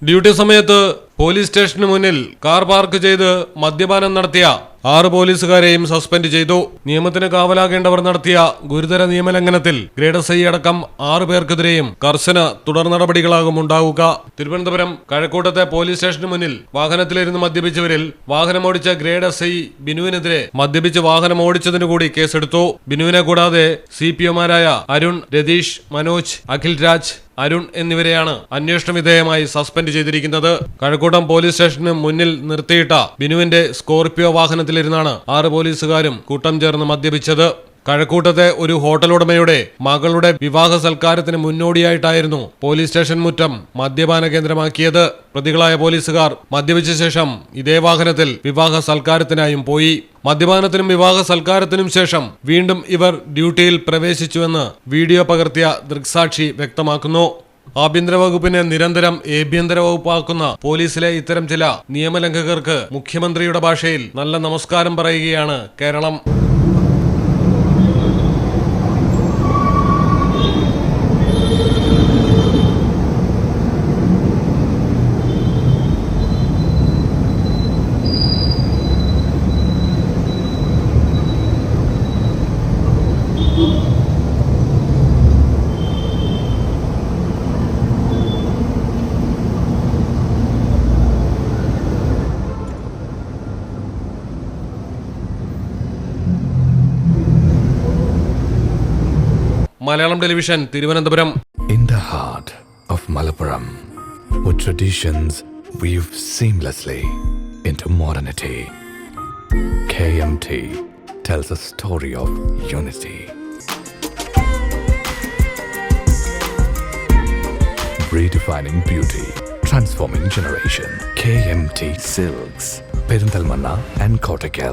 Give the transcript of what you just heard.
Duty സമയത്ത് police സ്റ്റേഷന് മുന്നിൽ car park ചെയ്ത് മദ്യപാനം നടത്തിയ 6 പോലീസുകാരെയും സസ്പെൻഡ് ചെയ്തു. നിയമത്തിന് കാവലാകേണ്ടവർ നടത്തിയ ഗുരുതര നിയമലംഘനത്തിൽ ഗ്രേഡ് SI അടക്കം 6 പേർക്കെതിരെയും കർശന തുടർ നടപടികളാകും ഉണ്ടാവുക. തിരുവനന്തപുരം കഴക്കൂട്ടത്തെ പോലീസ് സ്റ്റേഷന് മുന്നിൽ വാഹനത്തിലിരുന്ന് മദ്യപിച്ചവരിൽ വാഹനമോടിച്ച ഗ്രേഡ് SI ബിനുവിനെതിരെ മദ്യപിച്ച് വാഹനം ഓടിച്ചതിനു കൂടി കേസെടുത്തു. ബിനുവിനെ കൂടാതെ CPOമാരായ അരുൺ, രതീഷ്, മനോജ്, അഖിൽ രാജ്, അരുൺ എന്നിവരെയാണ് അന്വേഷണ വിധേയമായി സസ്പെൻഡ് ചെയ്തിരിക്കുന്നത്. കഴക്കൂട്ടം പോലീസ് സ്റ്റേഷന് മുന്നിൽ നിർത്തിയിട്ട ബിനുവിന്റെ സ്കോർപിയോ വാഹനത്തിലിരുന്നാണ് 6 പോലീസുകാരും കൂട്ടം ചേർന്ന് മദ്യപിച്ചത്. കഴക്കൂട്ടത്തെ ഒരു ഹോട്ടൽ ഉടമയുടെ മകളുടെ വിവാഹ സൽക്കാരത്തിന് മുന്നോടിയായിട്ടായിരുന്നു പോലീസ് സ്റ്റേഷൻ മുറ്റം മദ്യപാന കേന്ദ്രമാക്കിയത്. പ്രതികളായ പോലീസുകാർ മദ്യപിച്ച ശേഷം ഇതേ വാഹനത്തിൽ വിവാഹ സൽക്കാരത്തിനായും പോയി. മദ്യപാനത്തിനും വിവാഹ സൽക്കാരത്തിനും ശേഷം വീണ്ടും ഇവർ ഡ്യൂട്ടിയിൽ പ്രവേശിച്ചുവെന്ന് വീഡിയോ പകർത്തിയ ദൃക്സാക്ഷി വ്യക്തമാക്കുന്നു. ആഭ്യന്തര വകുപ്പിനെ നിരന്തരം ആഭ്യന്തര വകുപ്പാക്കുന്ന പോലീസിലെ ഇത്തരം ചില നിയമലംഘകർക്ക് മുഖ്യമന്ത്രിയുടെ ഭാഷയിൽ നല്ല നമസ്കാരം പറയുകയാണ് Keralam. Malayalam television Thiruvananthapuram. In the heart of Malappuram, with traditions weave seamlessly into modernity, KMT tells a story of unity. Redefining beauty, transforming generation. KMT Silks, Perinthalmanna and Kottakkal.